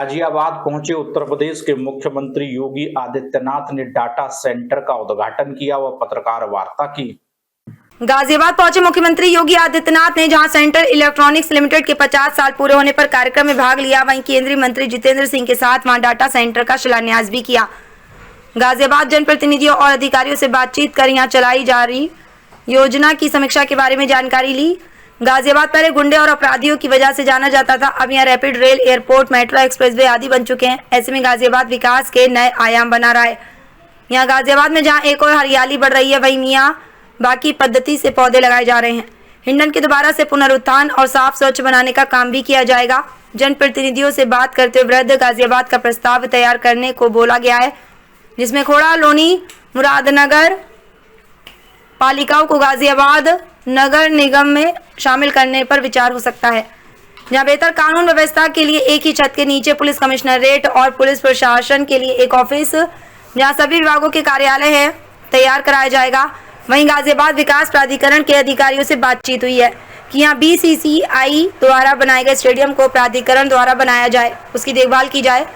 गाजियाबाद पहुंचे उत्तर प्रदेश के मुख्यमंत्री योगी आदित्यनाथ ने डाटा सेंटर का उद्घाटन किया व पत्रकार वार्ता की। गाजियाबाद पहुंचे मुख्यमंत्री योगी आदित्यनाथ ने जहां सेंटर इलेक्ट्रॉनिक्स लिमिटेड के 50 साल पूरे होने पर कार्यक्रम में भाग लिया, वहीं केंद्रीय मंत्री जितेंद्र सिंह के साथ वहां डाटा सेंटर का शिलान्यास भी किया। गाजियाबाद जनप्रतिनिधियों और अधिकारियों से बातचीत कर यहां चलाई जा रही योजना की समीक्षा के बारे में जानकारी ली। गाजियाबाद पहले गुंडे और अपराधियों की वजह से जाना जाता था, अब यहाँ rapid rail, airport, metro, expressway आदि बन चुके हैं। ऐसे में गाजियाबाद विकास के नए आयाम बना रहा है। यहाँ गाजियाबाद में जहाँ एक और हरियाली बढ़ रही है, वहीं मियाँ बाकी पद्धति से पौधे लगाए जा रहे हैं। हिंडन के दोबारा से पुनरुत्थान और साफ स्वच्छ बनाने का काम भी किया जाएगा। जनप्रतिनिधियों से बात करते हुए वृद्ध गाजियाबाद का प्रस्ताव तैयार करने को बोला गया है, जिसमें खोड़ा, लोनी, मुरादनगर पालिकाओं को गाजियाबाद नगर निगम में शामिल करने पर विचार हो सकता है, जहां बेहतर कानून व्यवस्था के लिए एक ही छत के नीचे पुलिस कमिश्नरेट और पुलिस प्रशासन के लिए एक ऑफिस, जहां सभी विभागों के कार्यालय है, तैयार कराया जाएगा। वहीं गाजियाबाद विकास प्राधिकरण के अधिकारियों से बातचीत हुई है कि यहाँ BCCI द्वारा बनाए गए स्टेडियम को प्राधिकरण द्वारा बनाया जाए, उसकी देखभाल की जाए।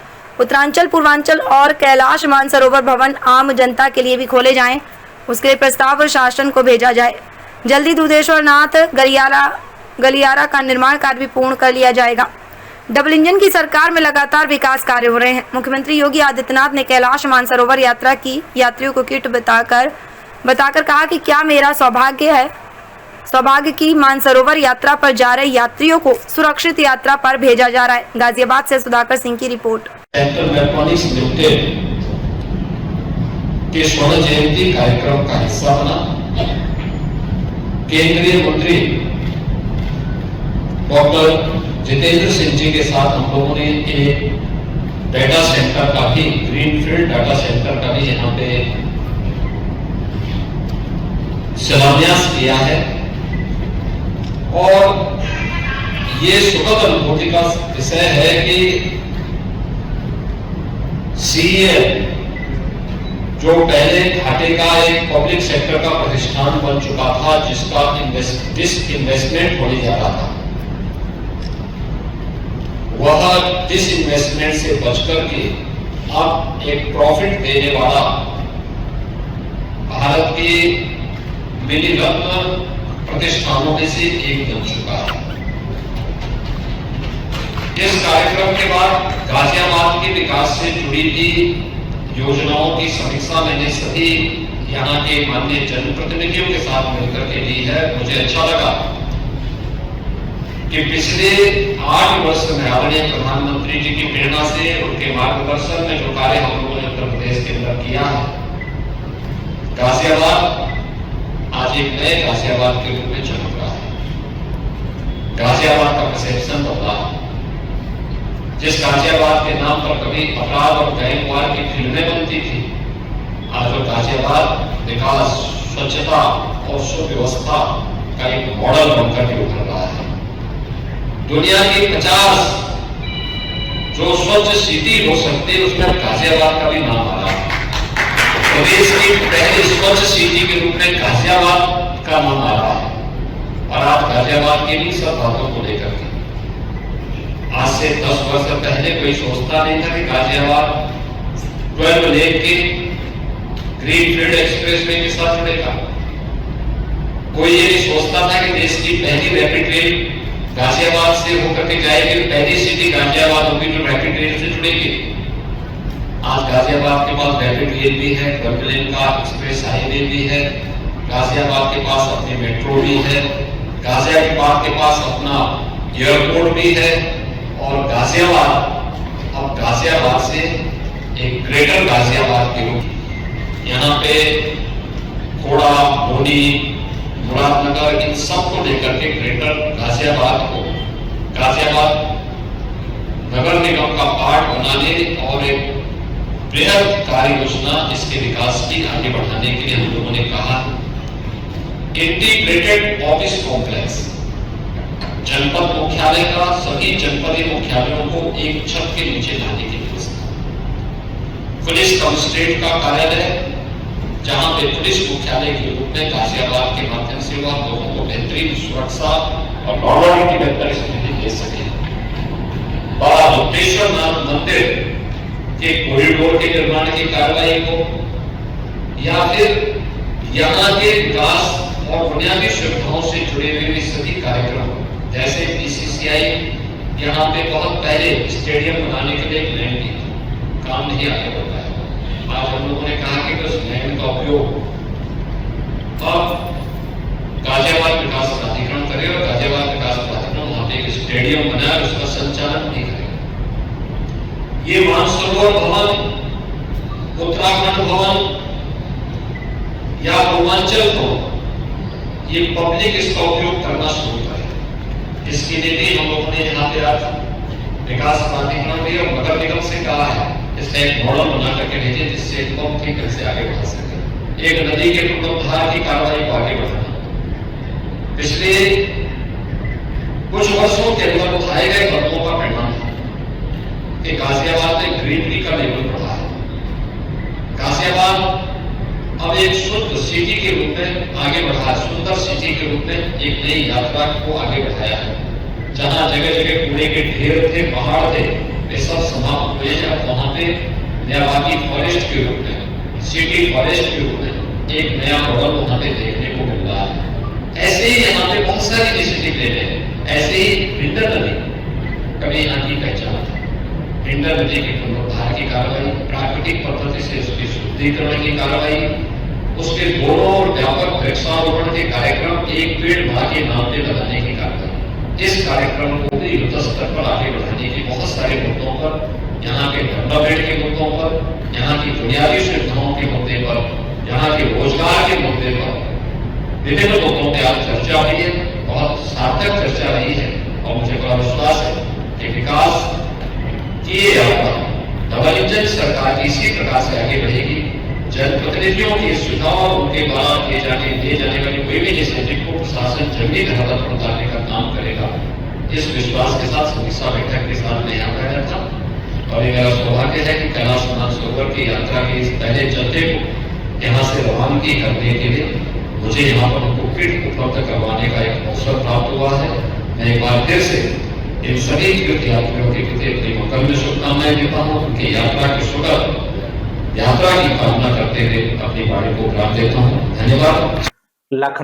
उत्तरांचल, पूर्वांचल और कैलाश मानसरोवर भवन आम जनता के लिए भी खोले जाएं, उसके लिए प्रस्ताव शासन को भेजा जाए। जल्दी दुधेश्वर नाथ गलियारा का निर्माण कार्य भी पूर्ण कर लिया जाएगा। डबल इंजन की सरकार में लगातार विकास कार्य हो रहे हैं। मुख्यमंत्री योगी आदित्यनाथ ने कैलाश मानसरोवर यात्रा की यात्रियों को किट बताकर कहा कि क्या मेरा सौभाग्य की मानसरोवर यात्रा पर जा रहे यात्रियों को सुरक्षित यात्रा पर भेजा जा रहा है। गाजियाबाद से सुधाकर सिंह की रिपोर्ट। के स्वर्ण जयंती कार्यक्रम का हिस्सा बना। केंद्रीय मंत्री डॉक्टर जितेंद्र सिंह जी के साथ हम लोगों ने एक डाटा सेंटर का भी, ग्रीनफील्ड डाटा सेंटर का भी यहाँ पे शिलान्यास किया है। और ये सुखद अनुभूति का विषय है कि CEL जो पहले घाटे का एक पब्लिक सेक्टर का प्रतिष्ठान बन चुका था, जिसका डिसइन्वेस्टमेंट होने जा रहा था, वह डिसइन्वेस्टमेंट से बचकर के अब एक प्रॉफिट देने वाला भारत के मिनी रत्न प्रतिष्ठानों में से एक बन चुका है। इस कार्यक्रम के बाद गाजियाबाद के विकास से जुड़ी थी योजनाओं की समीक्षा मैंने सभी यहाँ के माननीय जनप्रतिनिधियों के साथ मिलकर के ली है। मुझे अच्छा लगा कि पिछले 8 वर्ष में आदरणीय प्रधानमंत्री जी की प्रेरणा से, उनके मार्गदर्शन में जो कार्य हम लोगों ने उत्तर प्रदेश के अंदर किया है, गाजियाबाद आज एक नए गाजियाबाद के रूप में चमक रहा है। गाजियाबाद का परसेप्शन बदला है। जिस गाजियाबाद के नाम पर कभी अपराध और गैंगवार की फिल्में बनती थी, आज वो गाजियाबाद विकास, स्वच्छता और सुव्यवस्था का एक मॉडल बनकर के उभर रहा है। दुनिया की 50 जो स्वच्छ सिटी हो सकती है, उसमें गाजियाबाद का भी नाम आ रहा है। प्रदेश की पहली स्वच्छ सिटी के रूप में गाजियाबाद का नाम आ रहा है। और आज गाजियाबाद के भी सब बातों को लेकर के, आज से 10 वर्ष पहले कोई सोचता नहीं था कि गाजियाबाद 12 लेन के ग्रीनफील्ड एक्सप्रेसवे के साथ जुड़ेगा। कोई ये नहीं सोचता था कि देश की पहली रैपिड रेल गाजियाबाद से होकर के जाएगी, पहली सिटी गाजियाबाद होगी जो रैपिड रेल से जुड़ेगी। आज गाजियाबाद के पास रैपिड रेल भी है, 12 लेन का एक्सप्रेस हाईवे भी है, गाजियाबाद के पास अपनी मेट्रो भी है, गाजियाबाद के पास अपना एयरपोर्ट भी है। और गाजियाबाद से एक ग्रेटर गाजियाबाद के रूप, यहाँ पे खोड़ा, लोनी, मुरादनगर, इन सब को लेकर के ग्रेटर गाजियाबाद को गाजियाबाद नगर निगम का पार्ट बनाने और एक बृहद कार्य योजना इसके विकास की आगे बढ़ाने के लिए हम लोगों ने कहा इंटीग्रेटेड ऑफिस कॉम्प्लेक्स, जनपद मुख्यालय का सभी जनपदीय मुख्यालयों को एक छत के नीचे लाने की व्यवस्था, पुलिस कमिश्नरेट का कार्यालय, जहां पे पुलिस मुख्यालय के रूप में गाजियाबाद के माध्यम से वह लोगों को बेहतरीन सुरक्षा और नॉर्मलिटी बेहतर स्थिति दे सके। बाबा दुधेश्वर नाथ मंदिर के कॉरिडोर के निर्माण की कार्रवाई को, या फिर यहाँ के विकास और बुनियादी सुविधाओं से जुड़े हुए सभी कार्यक्रम, जैसे बीसीसीआई यहाँ पे बहुत पहले स्टेडियम बनाने के लिए एक लैंड की काम नहीं आगे बढ़ पाया। आज हम लोगों ने कहा कि उस लैंड का उपयोग अब गाजियाबाद विकास प्राधिकरण करे और गाजियाबाद विकास प्राधिकरण वहां पे एक स्टेडियम बनाए और उसका संचालन भी करे। ये मानसरोवर भवन, उत्तराखंड भवन या पूर्वांचल भवन, ये पब्लिक इसका उपयोग करना शुरू करे। इसके लिए भी हम लोगों ने यहाँ पे आज विकास प्राधिकरण भी और नगर निगम से कहा है इसका एक मॉडल बना करके भेजे जिससे बहुत ठीक से आगे बढ़ा सके। एक नदी के पुनरुद्धार की कार्रवाई को आगे बढ़ाना। पिछले कुछ वर्षों के अंदर उठाए गए कदमों का परिणाम है कि गाजियाबाद में ग्रीनरी का लेवल बढ़ा है। गाजियाबाद अब एक शुद्ध सिटी के रूप में आगे बढ़ा है, सुंदर सिटी के रूप में एक नई यात्रा को आगे बढ़ाया है। जहां जगह जगह कूड़े के ढेर थे, पहाड़ थे, वे सब समाप्त हुए हैं। अब वहां पे मियावाकी फॉरेस्ट के रूप में, सिटी फॉरेस्ट के रूप में एक नया मॉडल वहां पे देखने को मिल रहा है। ऐसे ही यहाँ पे बहुत सारी इनिशिएटिव ले रहे हैं। ऐसे ही भिंडर नदी कभी यहाँ की पहचान थी। भिंडर नदी के पुनरुद्धार की कार्रवाई, प्राकृतिक पद्धति से उसकी शुद्धिकरण की कार्रवाई, उसके दोनों और व्यापक वृक्षारोपण के कार्यक्रम, एक पेड़ मां के नाम पे लगाने की कार्रवाई। इस कार्यक्रम को भी युद्ध स्तर पर आगे बढ़ाने की बहुत सारे मुद्दों पर, यहाँ के डेवलपमेंट के मुद्दों पर, यहाँ की बुनियादी सुविधाओं के मुद्दे पर, यहाँ के रोजगार के मुद्दे पर विभिन्न मुद्दों पर आज चर्चा हुई है। बहुत सार्थक चर्चा रही है और मुझे बड़ा विश्वास है कि विकास की ये यात्रा डबल इंजन सरकार की इसी प्रकार से आगे बढ़ेगी। जनप्रतिनिधियों की सुविधाओं और उनके द्वारा दिए जाने वाली कोई भी इनिशिएटिव को प्रशासन जंगी धरातल पर उतारने का काम करेगा। इस विश्वास के साथ समीक्षा बैठक के साथ मैं यहाँ बैठा था और ये मेरा सौभाग्य है कि कैलाश मानसरोवर की यात्रा के इस पहले जत्थे को यहाँ से रवानगी करने के लिए मुझे यहाँ पर उनको किट उपलब्ध करवाने का एक अवसर प्राप्त हुआ है। मैं एक बार फिर से इन सभी तीर्थ यात्रियों के प्रति अपनी मुकम्मल शुभकामनाएं देता हूँ। उनकी यात्रा की सुगम यात्रा की कामना करते हुए अपनी वाणी को विराम देता हूँ। धन्यवाद। लखनऊ